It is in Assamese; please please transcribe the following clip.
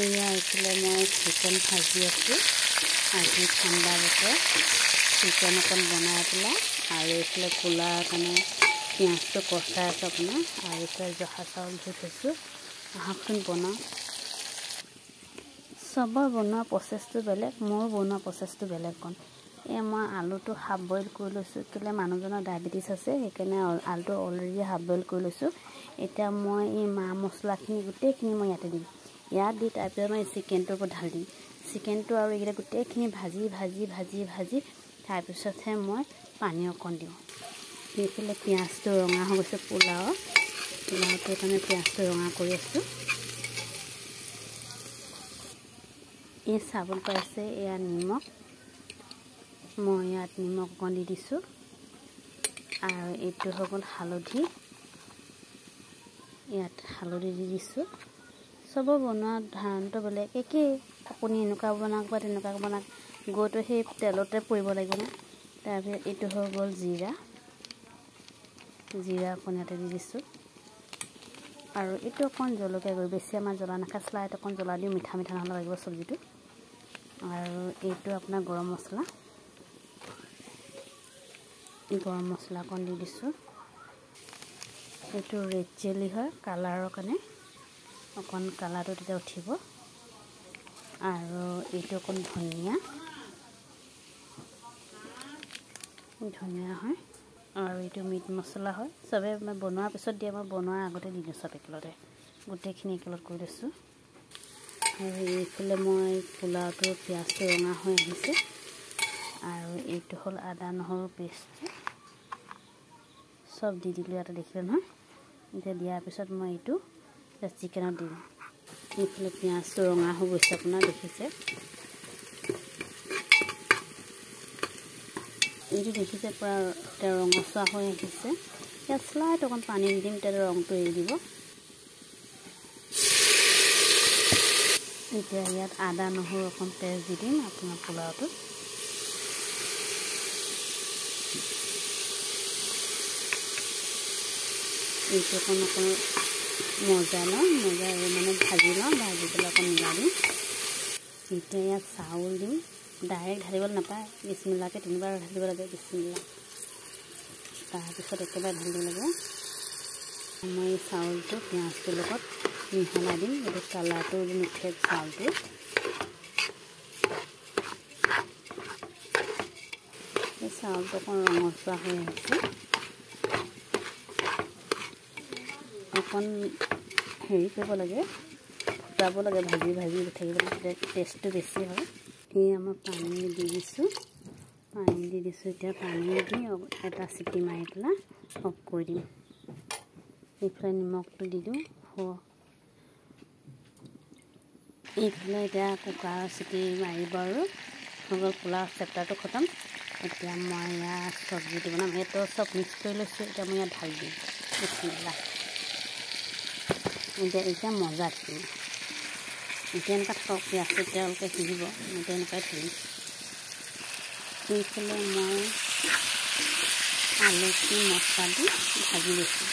এয়া এইফালে মই চিকেন ভাজি আছোঁ। আজি ঠাণ্ডা বতৰ চিকেন অকণ বনাই পেলাই আৰু এইফালে কোলাৰ কাৰণে পিঁয়াজটো কচাই আছোঁ আপোনাৰ, আৰু এইফালে জহা চাউল ধুই থৈছোঁ। আহকচোন বনাওঁ। চবৰ বনোৱা প্ৰচেছটো বেলেগ, মোৰ বনোৱা প্ৰচেছটো বেলেগ কণ। মই আলুটো হাফ বইল কৰি লৈছোঁ, কেলৈ মানুহজনৰ ডায়েবেটিছ আছে, সেইকাৰণে আলুটো অলৰেডি হাফ বইল কৰি লৈছোঁ। এতিয়া মই এই মা মছলাখিনি গোটেইখিনি মই ইয়াতে দিম। ইয়াত দি তাৰপিছত মই চিকেনটোৰ ওপৰত ঢালি দিম। চিকেনটো আৰু এইকেইটা গোটেইখিনি ভাজি ভাজি ভাজি ভাজি তাৰপিছতহে মই পানী অকণ দিওঁ। এইফালে পিঁয়াজটো ৰঙা হৈ গৈছে, পোলাওটোৰ কাৰণে পিঁয়াজটো ৰঙা কৰি আছোঁ। এই চাবোন পাইছে, এয়া নিমখ, মই ইয়াত নিমখ অকণ দি দিছোঁ। আৰু এইটো হৈ গ'ল হালধি, ইয়াত হালধি দি দিছোঁ। চবৰ বনোৱা ধাৰণটো বেলেগ, একেই। আপুনি এনেকুৱা বনাওক বা তেনেকুৱা বনাওক, গৈতো সেই তেলতে পৰিব লাগিব ন। তাৰপিছত এইটো হৈ গ'ল জিৰা, জিৰা অকণ ইয়াতে দি দিছোঁ। আৰু এইটো অকণ জলকীয়া গুড়ি, বেছি আমাৰ জ্বলা নাখায়, শ্লাইট অকণ জ্বলা দিওঁ, মিঠা মিঠা নহ'ব লাগিব চব্জিটো। আৰু এইটো আপোনাৰ গৰম মছলা, গৰম মছলা অকণ দি দিছোঁ। এইটো ৰেড চিলি হয়, কালাৰৰ কাৰণে, অকণ কালাৰটো তেতিয়া উঠিব। আৰু এইটো অকণ ধনিয়া হয়। আৰু এইটো মিট মছলা হয়, চবে মই বনোৱাৰ পিছত দিয়ে, মই বনোৱাৰ আগতে দি দিওঁ চব একেলতে, গোটেইখিনি একেলগ কৰি লৈছোঁ। আৰু এইফালে মই পোলাওটো পিঁয়াজটো ৰঙা হৈ আহিছে। আৰু এইটো হ'ল আদা নহৰু পেষ্ট, চব দি দিলোঁ ইয়াতে, দেখিলে নহয়। এতিয়া দিয়াৰ পিছত মই এইটো চিকেনত দিম। এইফালে পিঁয়াজটো ৰঙা হৈ গৈছে, আপোনাৰ দেখিছে। এইটো দেখিছে পূৰা এতিয়া ৰঙচুৱা হৈ আহিছে। ইয়াত শ্লাইট অকণ পানী দি দিম, তেতিয়া ৰংটো এৰি দিব। এতিয়া ইয়াত আদা নহৰু অকণ পেষ্ট দি দিম আপোনাৰ পোলাওটোত। এইটো অকণ মজাই লওঁ, মানে ভাজি লওঁ, ভাজি পেলাই অকণ মিলাই দিম। এতিয়া ইয়াত চাউল দিম, ডাইৰেক্ট ঢালিব নাপায়, বিছমিল্লাকৈ তিনিবাৰ ঢালিব লাগে, বিছমিল্লা। তাৰপিছত একেবাৰে ঢালিব লাগে। মই এই চাউলটো পিঁয়াজটোৰ লগত মিহলাই দিম, এইটো কালাৰটো নুঠে চাউলটো। এই চাউলটো অকণ ৰঙচুৱা হৈ আহিছে, অকণ হেৰি কৰিব লাগে, ফুটাব লাগে, ভাজি ভাজি থাকিব লাগে, টেষ্টটো বেছি হয়। এই মই পানী দি দিছোঁ, এতিয়া পানী দি এটা চিটি মাৰি পেলাই অফ কৰি দিম। এইফালে নিমখটো দি দিওঁ, এইফালে এতিয়া কুকাৰৰ চিটি মাৰিব আৰু হৈ গ'ল, পোলাও চেপ্টাৰটো খতম। এতিয়া মই ইয়াত চব্জিটো বনাম, এইটো চব মিক্স কৰি লৈছোঁ। এতিয়া মই ইয়াত ঢালি দিম, বিছমিল্লা। এতিয়া মজা থাকিব। এতিয়া এনেকুৱা থাকক, পিঁয়াজটো তেওঁলোকে সিজিব, মই তেনেকুৱাই থাকিম। এইফালে মই আলুখিনি মছলা দি ভাজি লৈছোঁ।